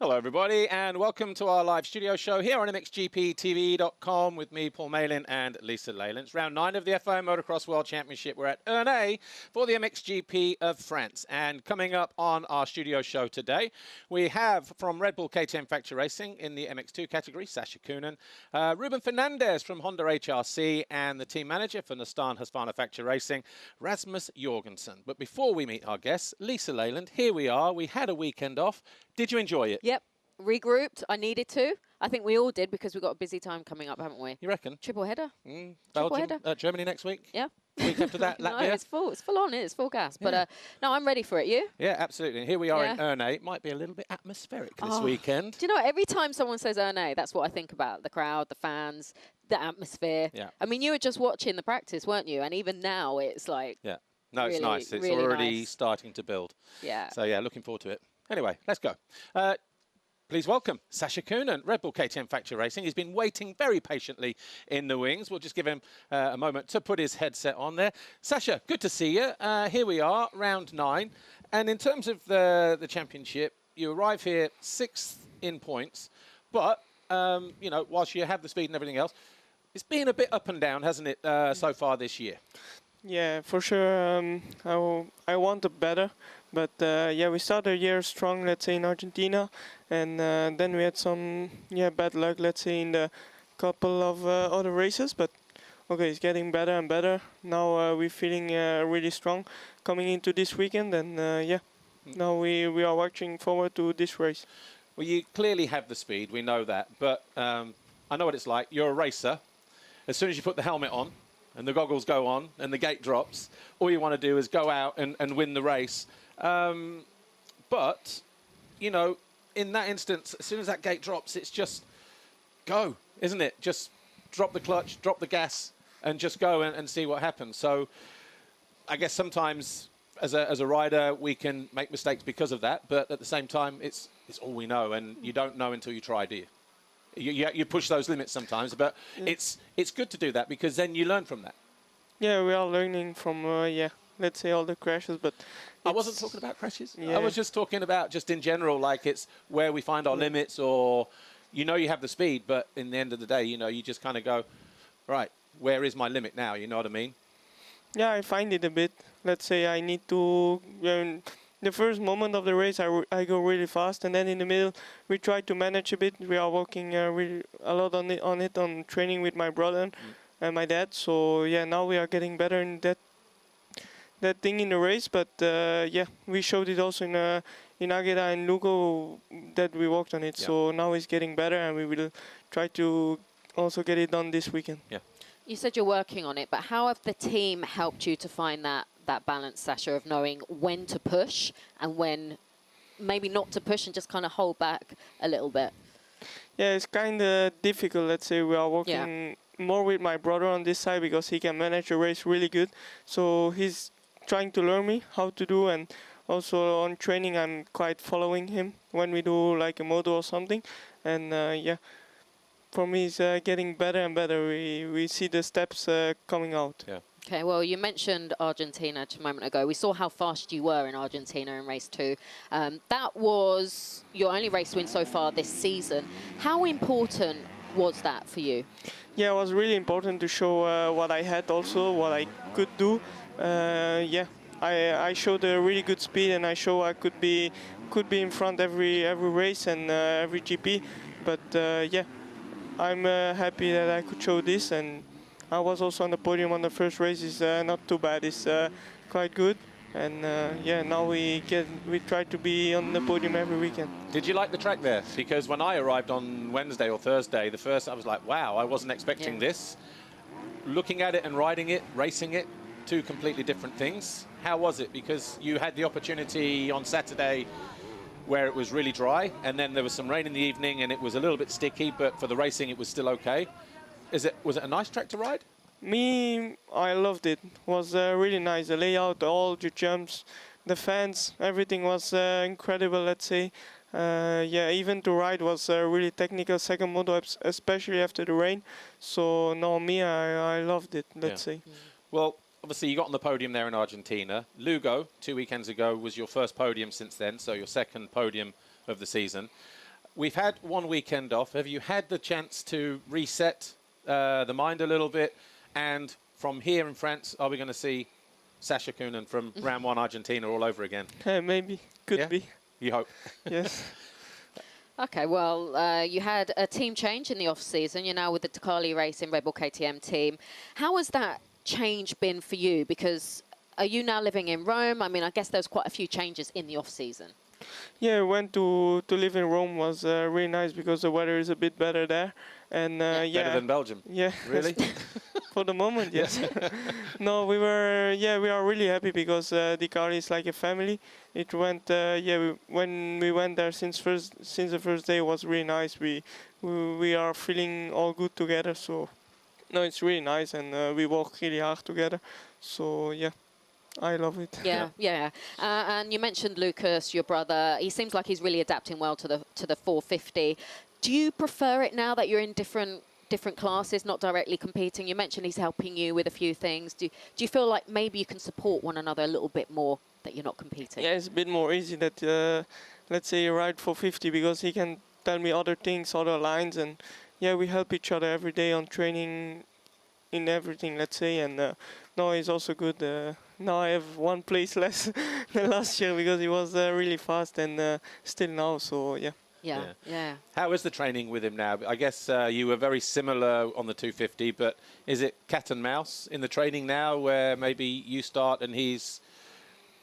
Hello, everybody, and welcome to our live studio show here on MXGPTV.com with me, Paul Malin, and Lisa Leyland. It's round 9 of the FIA Motocross World Championship. We're at Ernee for the MXGP of France. And coming up on our studio show today, we have from Red Bull KTM Factory Racing in the MX2 category, Sacha Coenen, Ruben Fernandez from Honda HRC, and the team manager for Nissan Husqvarna Factory Racing, Rasmus JORGENSEN. But before we meet our guests, Lisa Leyland, here we are. We had a weekend off. Did you enjoy it? Yep. Regrouped. I needed to. I think we all did because we've got a busy time coming up, haven't we? You reckon? Triple header. Belgium, header. Germany next week? Yeah. Week after that, No, Latvia? it's full on. It's full gas. Yeah. But no, I'm ready for it. You? Yeah, absolutely. And here we are in Ernee. It might be a little bit atmospheric this weekend. Do you know what? Every time someone says Ernee, that's what I think about. The crowd, the fans, the atmosphere. Yeah. I mean, you were just watching the practice, weren't you? And even now it's like... Yeah. No, really, it's nice. It's really already nice. starting to build. Yeah. So, yeah, looking forward to it. Anyway, let's go. Please welcome Sacha Coenen, Red Bull KTM Factory Racing. He's been waiting very patiently in the wings. We'll just give him a moment to put his headset on there. Sacha, good to see you. Here we are, round 9. And in terms of the championship, you arrive here 6th in points. But, you know, whilst you have the speed and everything else, it's been a bit up and down, hasn't it, so far this year? Yeah, for sure. I wanted better, but yeah, we started the year strong, let's say, in Argentina, and then we had some bad luck, let's say, in the couple of other races. But okay, it's getting better and better. Now we're feeling really strong coming into this weekend, and now we are watching forward to this race. Well, you clearly have the speed, we know that, but I know what it's like. You're a racer. As soon as you put the helmet on, and the goggles go on, and the gate drops, all you want to do is go out and win the race. But, you know, in that instance, as soon as that gate drops, it's just go, isn't it? Just drop the clutch, drop the gas, and just go and see what happens. So I guess sometimes as a rider, we can make mistakes because of that, but at the same time, it's all we know, and you don't know until you try, do you? You push those limits sometimes, but it's good to do that because then you learn from that. Yeah, we are learning from, let's say all the crashes, but... I wasn't talking about crashes. Yeah. I was just talking about just in general, like it's where we find our limits or, you know, you have the speed, but in the end of the day, you know, you just kind of go, right, where is my limit now? You know what I mean? Yeah, I find it a bit. Let's say I need to... the first moment of the race, I go really fast, and then in the middle, we try to manage a bit. We are working really a lot on it, on training with my brother and my dad. So yeah, now we are getting better in that thing in the race. But yeah, we showed it also in Agueda and Lugo that we worked on it. Yeah. So now it's getting better, and we will try to also get it done this weekend. Yeah. You said you're working on it, but how have the team helped you to find that balance, Sacha, of knowing when to push and when maybe not to push and just kind of hold back a little bit? Yeah, it's kind of difficult. Let's say we are working more with my brother on this side because he can manage the race really good. So he's trying to learn me how to do, and also on training I'm quite following him when we do like a moto or something. And yeah, for me it's getting better and better. We see the steps coming out. Yeah. Okay, well, you mentioned Argentina just a moment ago. We saw how fast you were in Argentina in race 2. That was your only race win so far this season. How important was that for you? Yeah, it was really important to show what I had also, what I could do. Yeah, I showed a really good speed, and I show I could be in front every race and every GP. But yeah, I'm happy that I could show this, and I was also on the podium on the first race. It's not too bad. It's quite good. And yeah, now we try to be on the podium every weekend. Did you like the track there? Because when I arrived on Wednesday or Thursday, I was like, wow, I wasn't expecting this. Looking at it and riding it, racing it, 2 completely different things. How was it? Because you had the opportunity on Saturday where it was really dry, and then there was some rain in the evening and it was a little bit sticky, but for the racing it was still okay. Was it a nice track to ride? Me, I loved it. It was really nice. The layout, all the jumps, the fans, everything was incredible, let's say. Yeah, even to ride was really technical, second moto, especially after the rain. So, no, me, I loved it, let's say. Well, obviously you got on the podium there in Argentina. Lugo, 2 weekends ago, was your first podium since then, so your second podium of the season. we've had one weekend off. Have you had the chance to reset the mind a little bit? And from here in France, are we going to see Sacha Coenen from round 1 Argentina all over again? Maybe. Could be. You hope. Yes. Okay, well, you had a team change in the off-season. You're now with the Ducati Racing Red Bull KTM team. How has that change been for you? Because are you now living in Rome? I mean, I guess there's quite a few changes in the off-season. Yeah, I went to live in Rome. Was really nice because the weather is a bit better there. And Better than Belgium? Yeah. Really? For the moment, yes. No, we are really happy because Ducati is like a family. It went, when we went there since the first day, it was really nice. We are feeling all good together. So, no, it's really nice, and we work really hard together. So, yeah. I love it. Yeah. And you mentioned Lucas, your brother. He seems like he's really adapting well to the 450. Do you prefer it now that you're in different classes, not directly competing? You mentioned he's helping you with a few things. Do you feel like maybe you can support one another a little bit more that you're not competing? Yeah, it's a bit more easy that, let's say, you ride 450 because he can tell me other things, other lines, and yeah, we help each other every day on training in everything, let's say, and no, he's also good. Now I have one place less than last year because he was really fast, and still now, so yeah. Yeah. How is the training with him now? I guess you were very similar on the 250, but is it cat and mouse in the training now where maybe you start and he's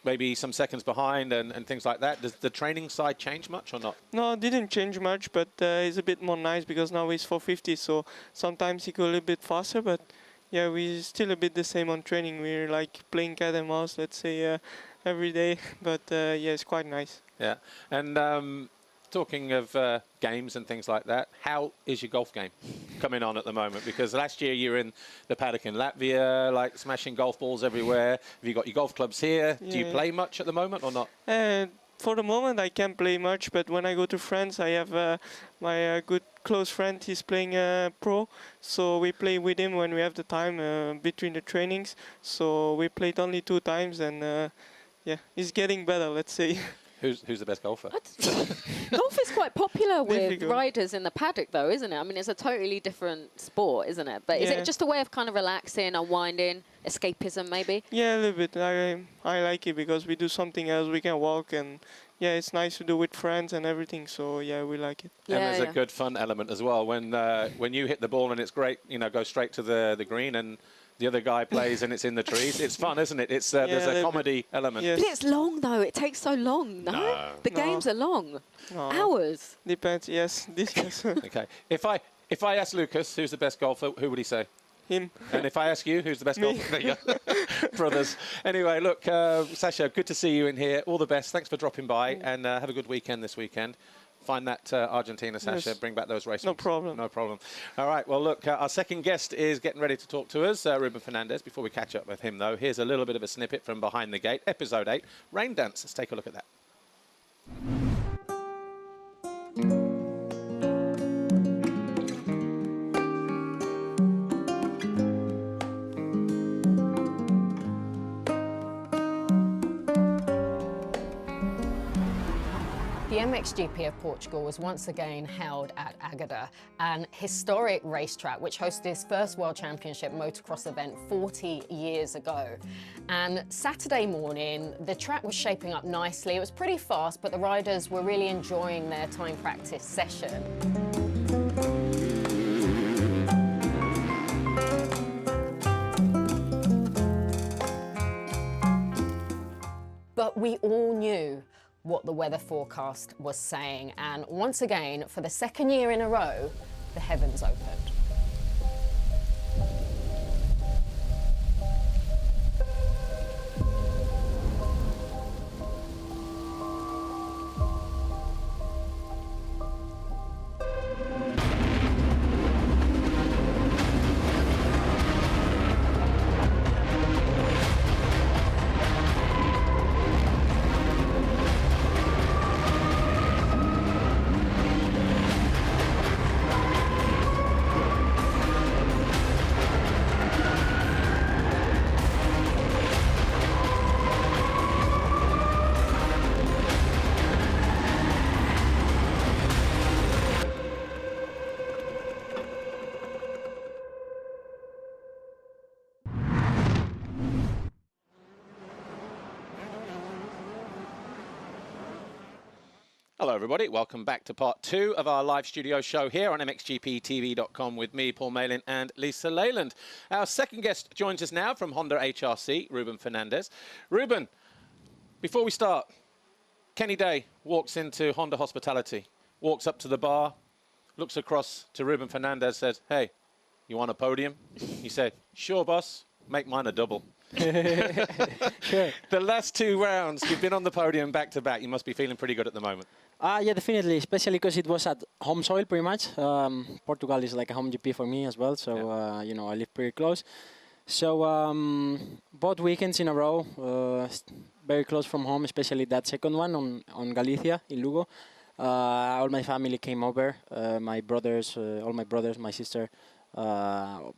maybe some seconds behind and things like that? Does the training side change much or not? No, it didn't change much, but it's a bit more nice because now he's 450, so sometimes he go a little bit faster, but yeah, we're still a bit the same on training. We're like playing cat and mouse, let's say, every day, but yeah, it's quite nice. Yeah, and talking of games and things like that, how is your golf game coming on at the moment? Because last year you were in the paddock in Latvia, like smashing golf balls everywhere. Have you got your golf clubs here? Yeah. Do you play much at the moment or not? For the moment, I can't play much, but when I go to France, I have my good close friend. He's playing pro, so we play with him when we have the time between the trainings. So we played only 2 times, and yeah, he's getting better, let's say. Who's the best golfer? Golf is quite popular with Difficult. riders in the paddock, though, isn't it? I mean, it's a totally different sport, isn't it? But is it just a way of kind of relaxing, unwinding, escapism, maybe? Yeah, a little bit. I like it because we do something else. We can walk, and yeah, it's nice to do with friends and everything. So yeah, we like it. And there's a good fun element as well. When you hit the ball and it's great, you know, go straight to the green and the other guy plays and it's in the trees. It's fun, isn't it? It's there's a comedy element. Yes. But it's long, though. It takes so long, no? The games are long. No. Hours. Depends. Yes, this yes. Okay. If I ask Lucas who's the best golfer, who would he say? Him. And if I ask you who's the best golfer, there you go. Brothers. Anyway, look, Sacha, good to see you in here. All the best. Thanks for dropping by, and have a good weekend this weekend. Find that Argentina, Sacha. Yes. Bring back those races. No problem. No problem. All right. Well, look, our second guest is getting ready to talk to us, Ruben Fernandez. Before we catch up with him, though, here's a little bit of a snippet from Behind the Gate, Episode 8, Rain Dance. Let's take a look at that. The MXGP of Portugal was once again held at Águeda, an historic racetrack which hosted its first World Championship motocross event 40 years ago. And Saturday morning, the track was shaping up nicely. It was pretty fast, but the riders were really enjoying their time practice session. But we all knew what the weather forecast was saying, and once again, for the second year in a row, the heavens opened. Hello, everybody. Welcome back to part 2 of our live studio show here on MXGPTV.com with me, Paul Malin, and Lisa Leyland. Our second guest joins us now from Honda HRC, Ruben Fernandez. Ruben, before we start, Kenny Day walks into Honda Hospitality, walks up to the bar, looks across to Ruben Fernandez, says, "Hey, you want a podium?" He said, "Sure, boss. Make mine a double." Sure. The last 2 rounds, you've been on the podium back-to-back. You must be feeling pretty good at the moment. Yeah, definitely, especially because it was at home soil pretty much. Portugal is like a home GP for me as well, so, you know, I live pretty close. So both weekends in a row, very close from home, especially that second one on Galicia in Lugo. All my family came over, my brothers, all my brothers, my sister,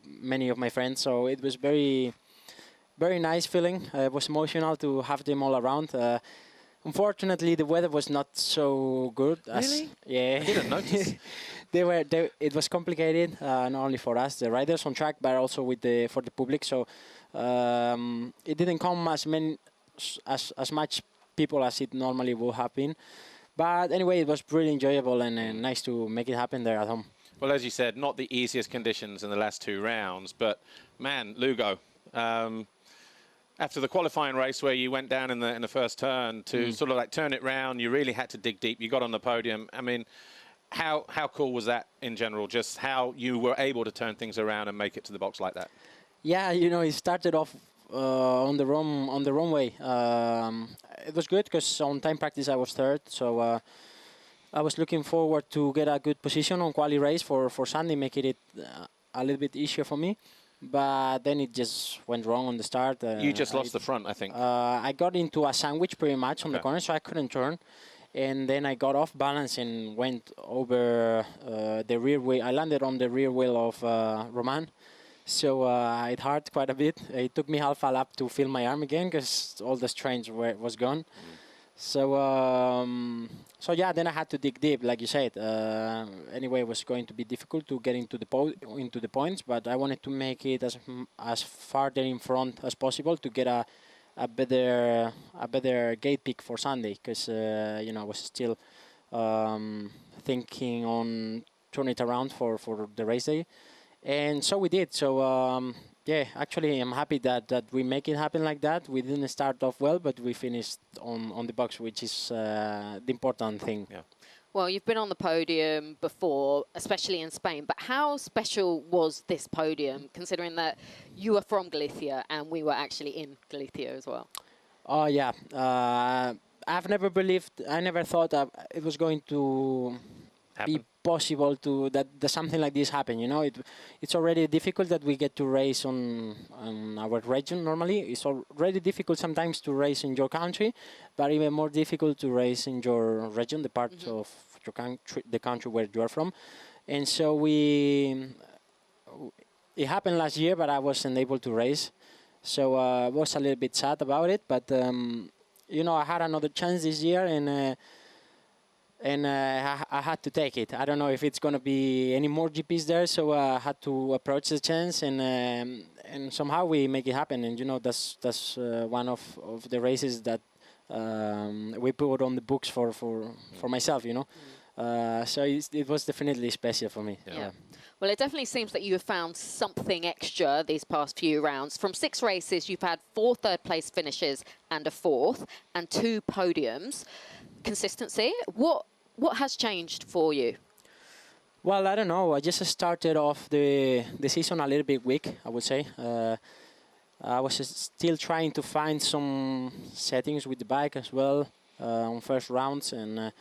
many of my friends. So it was very nice feeling. It was emotional to have them all around. Unfortunately, the weather was not so good. Really? Yeah. I didn't notice. It was complicated, not only for us, the riders on track, but also for the public. So it didn't come as much people as it normally would have been. But anyway, it was really enjoyable and nice to make it happen there at home. Well, as you said, not the easiest conditions in the last 2 rounds, but man, Lugo. After the qualifying race where you went down in the first turn to sort of like turn it round, you really had to dig deep. You got on the podium. I mean, how cool was that in general? Just how you were able to turn things around and make it to the box like that? Yeah, you know, it started off on the wrong way. It was good because on time practice I was third, so I was looking forward to get a good position on quali race for Sunday, making it a little bit easier for me. But then it just went wrong on the start. You just lost the front, I think. I got into a sandwich pretty much on the corner, so I couldn't turn. And then I got off balance and went over the rear wheel. I landed on the rear wheel of Roman. So it hurt quite a bit. It took me half a lap to feel my arm again because all the strength was gone. So yeah, then I had to dig deep, like you said. Anyway, it was going to be difficult to get into the points, but I wanted to make it as farther in front as possible to get a better gate pick for Sunday, because you know, I was still thinking on turning it around for the race day, and so we did. So yeah, actually, I'm happy that we make it happen like that. We didn't start off well, but we finished on the box, which is the important thing. Yeah. Well, you've been on the podium before, especially in Spain, but how special was this podium, considering that you were from Galicia and we were actually in Galicia as well? Oh, yeah. I never thought it was going to be possible that something like this happen. You know, it's already difficult that we get to race on our region normally. It's already difficult sometimes to race in your country, but even more difficult to race in your region, the part of your country, the country where you are from. And so it happened last year, but I wasn't able to race. So I was a little bit sad about it, but you know, I had another chance this year, and I had to take it. I don't know if it's going to be any more GPs there, so I had to approach the chance, and somehow we make it happen. And you know, that's one of the races that we put on the books for myself. You know, so it was definitely special for me. Yeah. Well, it definitely seems that you have found something extra these past few rounds. From 6 races, you've had 4 third-place finishes and a 4th, and 2 podiums. Consistency. What has changed for you? Well, I don't know. I just started off the season a little bit weak, I would say. I was still trying to find some settings with the bike as well on first rounds, and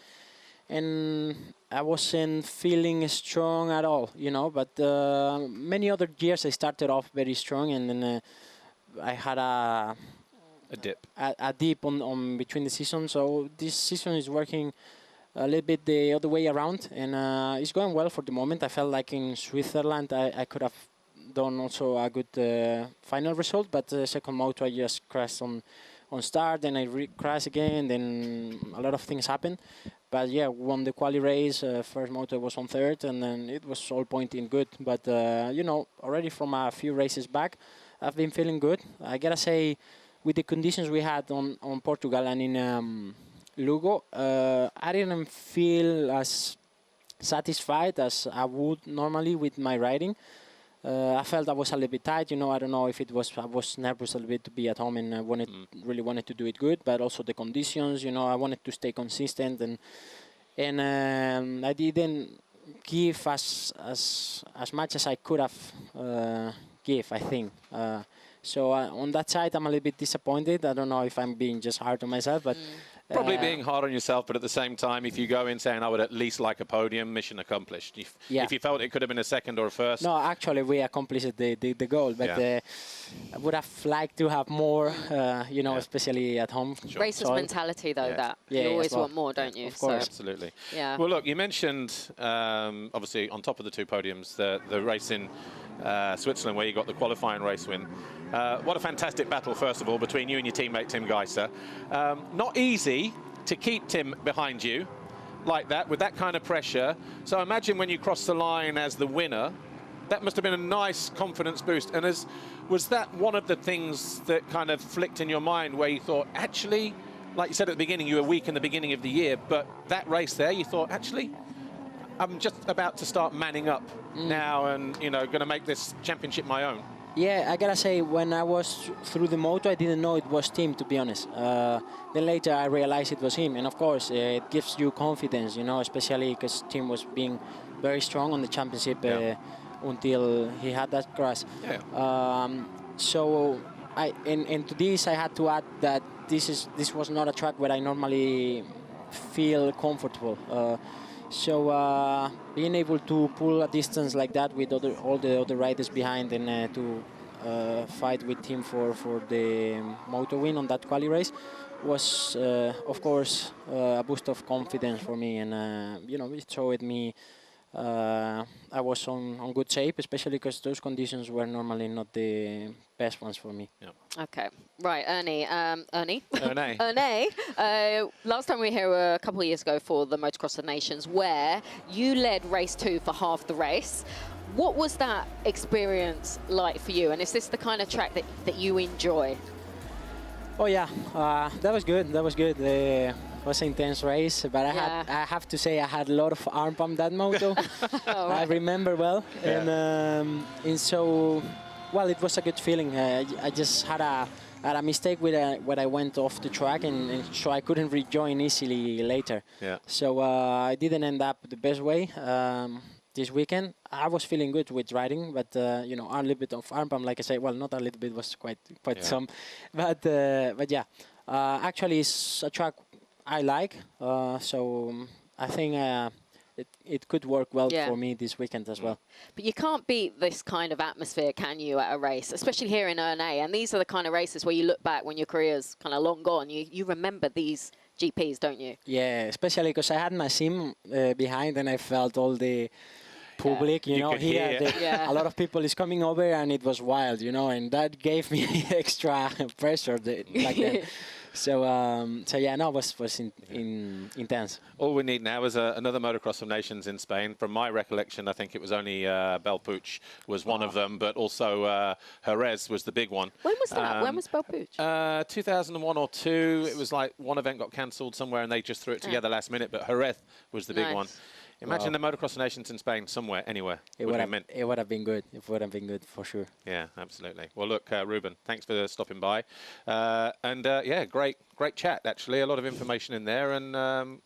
I wasn't feeling strong at all, you know. But many other years I started off very strong, and then I had a dip on between the seasons. So this season is working a little bit the other way around, and it's going well for the moment. I felt like in Switzerland I could have done also a good final result, but second moto I just crashed on start, then I crashed again, then a lot of things happened. But yeah, won the quali race, first moto was on third, and then it was all pointing good. But you know, already from a few races back, I've been feeling good. I gotta say, with the conditions we had on Portugal and Lugo, I didn't feel as satisfied as I would normally with my riding. I felt I was a little bit tight, you know. I don't know if it was I was nervous a little bit to be at home, and I really wanted to do it good, but also the conditions, you know. I wanted to stay consistent, and I didn't give as much as I could have give, I think. So on that side, I'm a little bit disappointed. I don't know if I'm being just hard on myself, but probably being hard on yourself. But at the same time, if you go in saying I would at least like a podium, mission accomplished. If you felt it could have been a second or a first. No, actually, we accomplished the goal, but I would have liked to have more, you know, especially at home. Sure. Racers mentality, though, that you always want more, don't you? Of course. Absolutely. Yeah. Well, look, you mentioned obviously on top of the 2 podiums, the race in Switzerland where you got the qualifying race win. What a fantastic battle, first of all, between you and your teammate Tim Geiser. Not easy to keep Tim behind you like that, with that kind of pressure. So imagine when you cross the line as the winner, that must have been a nice confidence boost. And was that one of the things that kind of flicked in your mind where you thought, actually, like you said at the beginning, you were weak in the beginning of the year, but that race there, you thought, actually, I'm just about to start manning up now and, you know, going to make this championship my own. Yeah, I gotta say, when I was through the moto, I didn't know it was Tim, to be honest. Then later I realized it was him, and of course it gives you confidence, you know, especially because Tim was being very strong on the championship until he had that crash. So to this I had to add that this was not a track where I normally feel comfortable. So being able to pull a distance like that with all the other riders behind, and to fight with him for the moto win on that quali race was, of course, a boost of confidence for me. And you know, it showed me I was on good shape, especially because those conditions were normally not the best ones for me. Yeah. Okay, right, Ernee. Ernee. Ernee, last time we were here a couple of years ago for the Motocross of Nations, where you led race 2 for half the race. What was that experience like for you? And is this the kind of track that you enjoy? Oh yeah, that was good. That was good. It was an intense race, but I have to say I had a lot of arm pump that moto. I remember well, and so well, it was a good feeling. I just had a mistake with when I went off the track, and so I couldn't rejoin easily later. Yeah. So I didn't end up the best way. This weekend I was feeling good with riding, but you know, a little bit of arm pump, like I say. Well, not a little bit, was quite some, but yeah. Actually, it's a track I like, so I think it could work well for me this weekend as well. But you can't beat this kind of atmosphere, can you, at a race, especially here in Ernee? And these are the kind of races where you look back when your career's kind of long gone. You remember these GPs, don't you? Yeah, especially because I had my sim behind, and I felt all the public, you know, here a lot of people is coming over, and it was wild, you know, and that gave me extra pressure like that. So yeah, no, it was intense. All we need now is another Motocross of Nations in Spain. From my recollection, I think it was only Belpuig was one of them, but also Jerez was the big one. When was that? When was Belpuig? 2001 or 2. It was like one event got cancelled somewhere, and they just threw it together last minute. But Jerez was the big one. Imagine the Motocross of Nations in Spain, somewhere, anywhere. It would have been good. It would have been good for sure. Yeah, absolutely. Well, look, Ruben, thanks for stopping by. Yeah, great chat, actually. A lot of information in there, and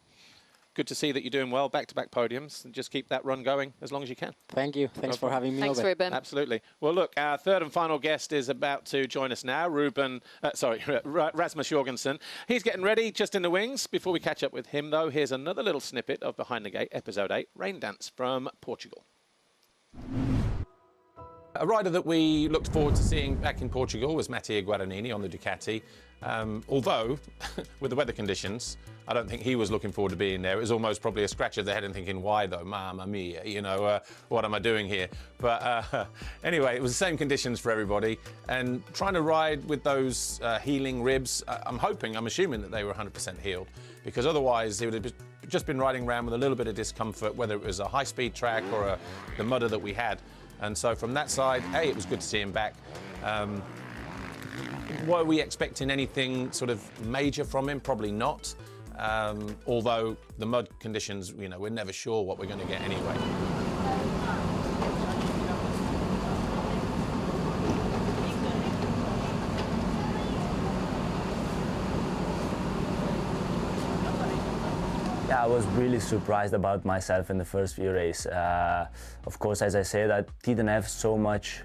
good to see that you're doing well, back-to-back podiums, and just keep that run going as long as you can. Thank you. Thanks for having me over. Thanks, Ruben. Absolutely. Well, look, our third and final guest is about to join us now, Rasmus JORGENSEN. He's getting ready, just in the wings. Before we catch up with him, though, here's another little snippet of Behind the Gate, Episode 8, Rain Dance from Portugal. A rider that we looked forward to seeing back in Portugal was Mattia Guadagnini on the Ducati. Although, with the weather conditions, I don't think he was looking forward to being there. It was almost probably a scratch of the head and thinking, why though? Mamma mia, you know, what am I doing here? But anyway, it was the same conditions for everybody. And trying to ride with those healing ribs, I'm assuming that they were 100% healed, because otherwise it would have just been riding around with a little bit of discomfort, whether it was a high-speed track or the mudder that we had. And so from that side, it was good to see him back. Were we expecting anything sort of major from him? Probably not. although the mud conditions, you know, we're never sure what we're going to get anyway. Yeah, I was really surprised about myself in the first few races. Of course, as I said, I didn't have so much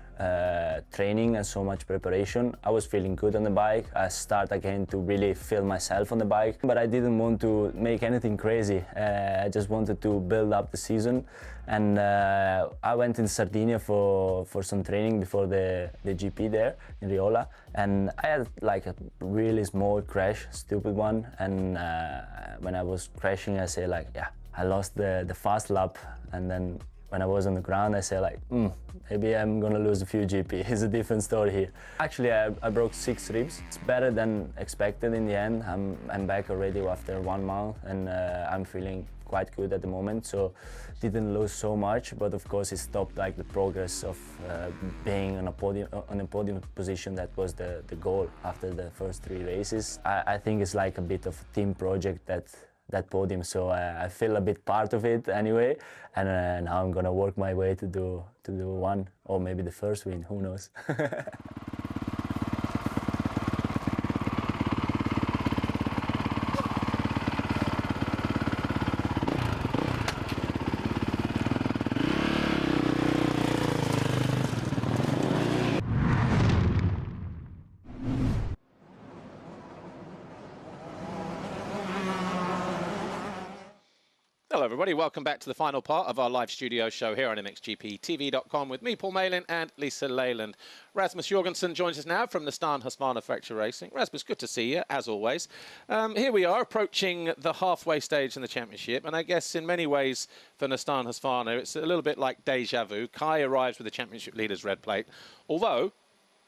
training and so much preparation. I was feeling good on the bike. I start again to really feel myself on the bike, but I didn't want to make anything crazy. I just wanted to build up the season, and I went in Sardinia for some training before the GP there in Riola, and I had like a really small crash, stupid one, and when I was crashing, I say like, yeah, I lost the fast lap, and then when I was on the ground, I say like, maybe I'm gonna lose a few GP. It's a different story here. Actually, I broke 6 ribs. It's better than expected in the end. I'm back already after 1 month, and I'm feeling quite good at the moment. So didn't lose so much, but of course it stopped like the progress of being on a podium position. That was the goal after the first 3 races. I think it's like a bit of a team project, that podium, so I feel a bit part of it anyway, and now I'm gonna work my way to do one, or maybe the first win, who knows. Hello everybody, welcome back to the final part of our live studio show here on MXGPTV.com with me, Paul Malin, and Lisa Leyland. Rasmus Jorgensen joins us now from the Stan Husqvarna Factory Racing. Rasmus, good to see you, as always. Here we are, approaching the halfway stage in the championship, and I guess in many ways for Stan Husqvarna, it's a little bit like deja vu. Kai arrives with the championship leader's red plate, although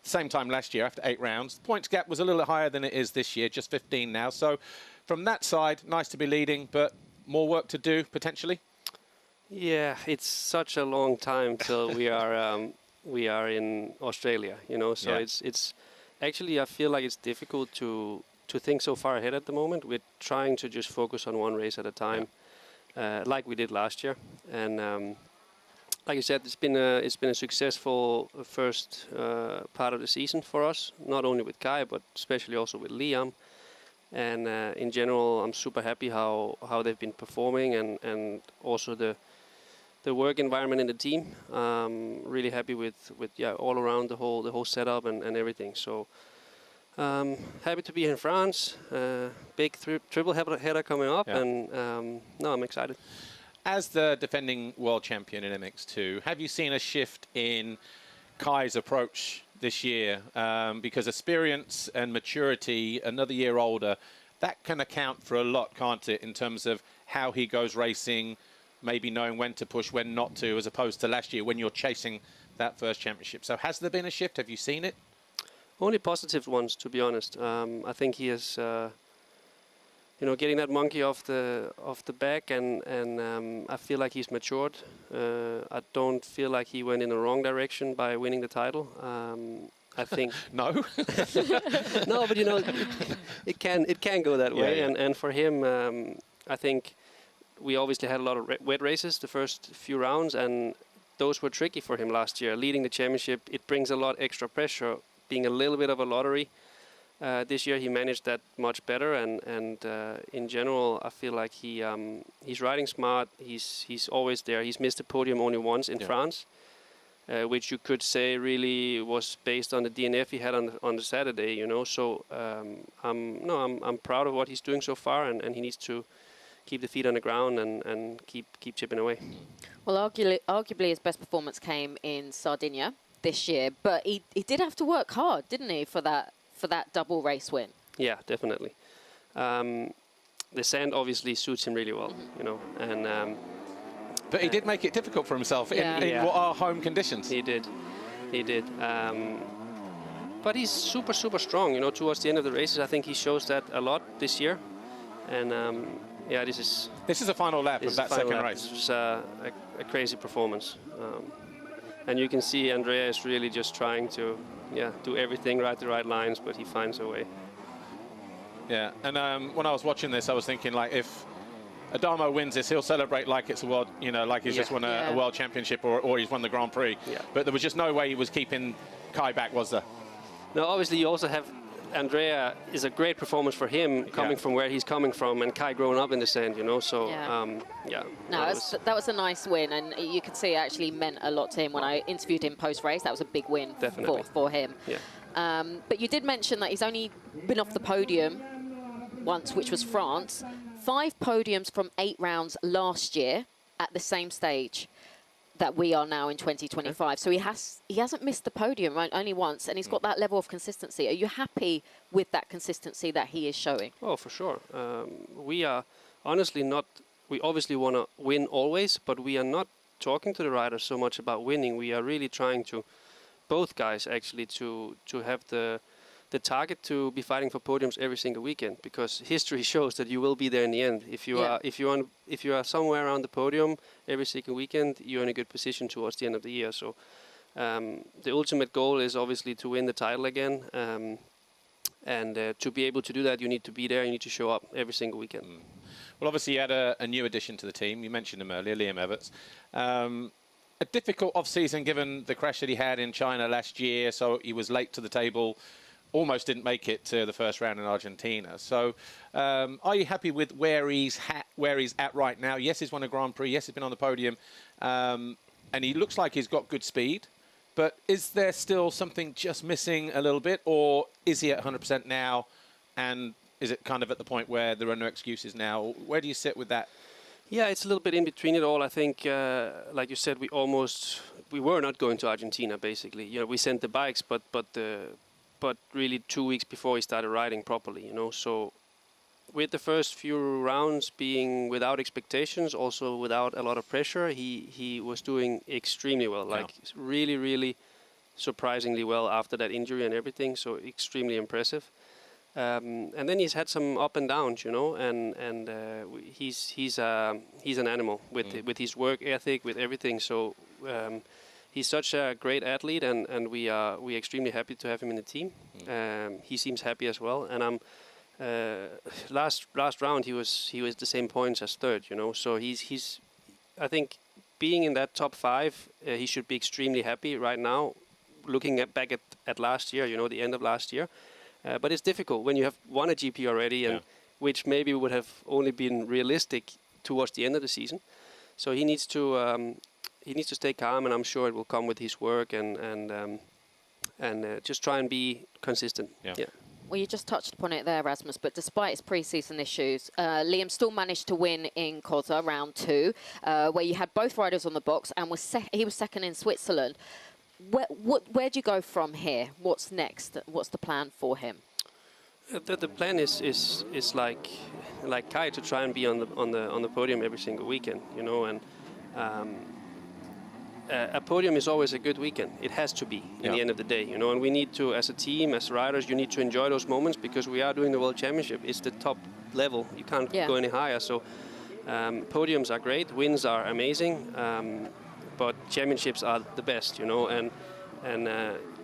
same time last year after 8 rounds, the points gap was a little higher than it is this year, just 15 now. So from that side, nice to be leading, but more work to do, potentially? Yeah, it's such a long time till we are in Australia, you know. So Yeah. it's actually, I feel like it's difficult to think so far ahead at the moment. We're trying to just focus on one race at a time, like we did last year. And like I said, it's been a successful first part of the season for us, not only with Kai but especially also with Liam. And in general, I'm super happy how they've been performing, and also the work environment in the team. Really happy with all around the whole setup and everything. So happy to be here in France. Big triple header coming up, and no, I'm excited. As the defending world champion in MX2, have you seen a shift in Kai's approach this year? Because experience and maturity, another year older, that can account for a lot, can't it, in terms of how he goes racing, maybe knowing when to push, when not to, as opposed to last year when you're chasing that first championship. So has there been a shift? Have you seen it? Only positive ones, to be honest. I think he is, getting that monkey off the back, and I feel like he's matured. I don't feel like he went in the wrong direction by winning the title. I think No. no, but it can go that way, Yeah. and for him, I think we obviously had a lot of wet races the first few rounds, and those were tricky for him last year. Leading the championship, it brings a lot extra pressure, being a little bit of a lottery. This year he managed that much better, and in general I feel like he's riding smart. He's always there. He's missed the podium only once in France, which you could say really was based on the DNF he had on the Saturday. So I'm proud of what he's doing so far, and he needs to keep the feet on the ground and keep chipping away. Well, arguably his best performance came in Sardinia this year, but he did have to work hard, didn't he, for that double race win? Yeah, definitely. The sand obviously suits him really well, and But he did make it difficult for himself in what are home conditions. He did. But he's super, super strong, towards the end of the races. I think he shows that a lot this year. And This is a final lap of that second race. It was a crazy performance. And you can see Andrea is really just trying to do everything, ride the right lines, but he finds a way. Yeah, and when I was watching this, I was thinking, like, if Adamo wins this, he'll celebrate like it's a world, you know, like he's just won a world championship or he's won the Grand Prix. Yeah. But there was just no way he was keeping Kai back, was there? No, obviously you also have Andrea is a great performance for him coming from where he's coming from, and Kai growing up in the sand, you know. So No, that was a nice win, and you could see it actually meant a lot to him. When I interviewed him post-race, that was a big win for him. Yeah. But you did mention that he's only been off the podium once, which was France. 5 podiums from 8 rounds last year at the same stage that we are now in 2025. So he hasn't missed the podium only once, and he's got that level of consistency. Are you happy with that consistency that he is showing? Oh, for sure. We are honestly not. We obviously want to win always, but we are not talking to the riders so much about winning. We are really trying to, both guys actually, to have the target to be fighting for podiums every single weekend, because history shows that you will be there in the end. If you are somewhere around the podium every single weekend, you're in a good position towards the end of the year. So the ultimate goal is obviously to win the title again, and to be able to do that, you need to be there. You need to show up every single weekend. Well, obviously you had a new addition to the team. You mentioned him earlier, Liam Everts. A difficult off-season given the crash that he had in China last year, so he was late to the table. Almost didn't make it to the first round in Argentina. So are you happy with where he's at right now? Yes, he's won a Grand Prix. Yes, he's been on the podium. And he looks like he's got good speed. But is there still something just missing a little bit? Or is he at 100% now? And is it kind of at the point where there are no excuses now? Where do you sit with that? Yeah, it's a little bit in between it all. I think, like you said, we were not going to Argentina, basically. You know, we sent the bikes, but really 2 weeks before he started riding properly, you know. So with the first few rounds being without expectations, also without a lot of pressure, he was doing extremely well, like really, really surprisingly well after that injury and everything. So extremely impressive. And then he's had some up and downs, you know, and he's an animal with his work ethic, with everything. So he's such a great athlete, and we're extremely happy to have him in the team. He seems happy as well, and I'm last round he was the same points as third, you know. So he's I think being in that top 5, he should be extremely happy right now. Looking back at last year, you know, the end of last year. But it's difficult when you have won a GP already, and which maybe would have only been realistic towards the end of the season. So he needs to stay calm, and I'm sure it will come with his work and just try and be consistent. Yeah. Well, you just touched upon it there, Rasmus, but despite his pre-season issues, Liam still managed to win in Koza round 2, where you had both riders on the box, and he was second in Switzerland. Where do you go from here? What's next? What's the plan for him? The plan is like Kai, to try and be on the podium every single weekend, you know, and a podium is always a good weekend. It has to be in the end of the day, you know, and we need to, as a team, as riders, you need to enjoy those moments, because we are doing the World Championship. It's the top level. You can't go any higher. So podiums are great, wins are amazing, but championships are the best, you know, and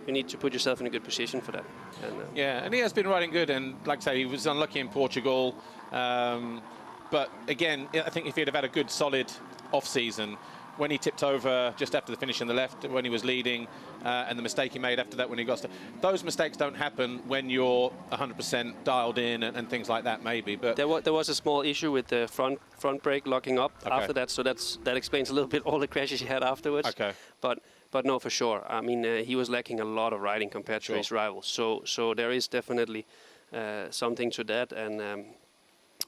you need to put yourself in a good position for that. And, and he has been riding good, and like I say, he was unlucky in Portugal. But again, I think if he'd have had a good, solid off-season, when he tipped over just after the finish on the left, when he was leading, and the mistake he made after that when he got those mistakes don't happen when you're 100% dialed in and things like that, maybe. But there was a small issue with the front brake locking up after that, so that explains a little bit all the crashes he had afterwards. Okay. But no, for sure. I mean, he was lacking a lot of riding compared to his rivals. So there is definitely something to that, and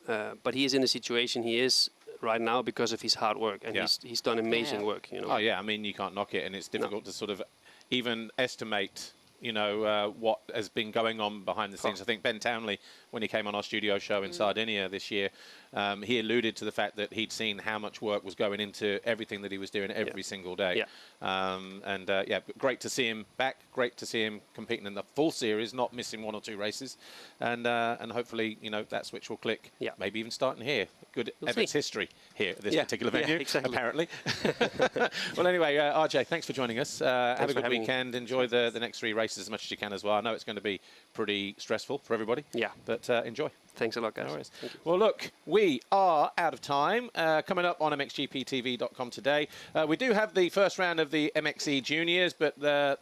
but he is in the situation he is right now because of his hard work, and he's done amazing work, you know. Oh yeah, I mean, you can't knock it, and it's difficult to sort of even estimate, you know, what has been going on behind the scenes. I think Ben Townley, when he came on our studio show in Sardinia this year, he alluded to the fact that he'd seen how much work was going into everything that he was doing every single day. Great to see him back. Great to see him competing in the full series, not missing 1 or 2 races, and hopefully, you know, that switch will click. Maybe even starting here. Good Everts history here at this particular venue, apparently. Well, anyway, RJ, thanks for joining us. Have a good weekend. Enjoy the next 3 races as much as you can as well. I know it's going to be pretty stressful for everybody. But enjoy. Thanks a lot, guys. No worries. Well, look, we are out of time. Coming up on MXGPTV.com today, we do have the first round of the MXE Juniors, but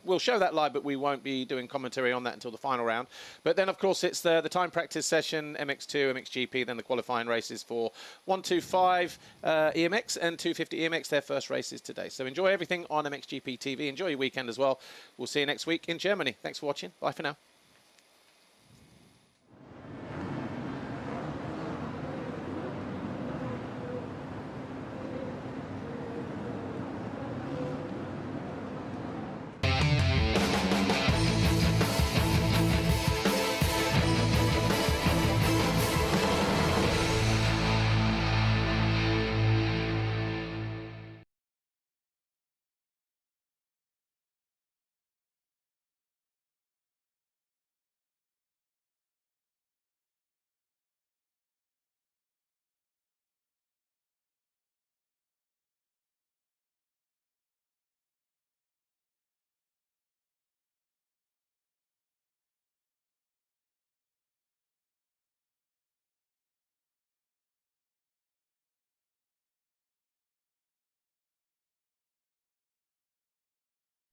we'll show that live, but we won't be doing commentary on that until the final round. But then, of course, it's the time practice session, MX2, MXGP, then the qualifying races for 125 EMX and 250 EMX, their first races today. So enjoy everything on MXGP TV. Enjoy your weekend as well. We'll see you next week in Germany. Thanks for watching. Bye for now.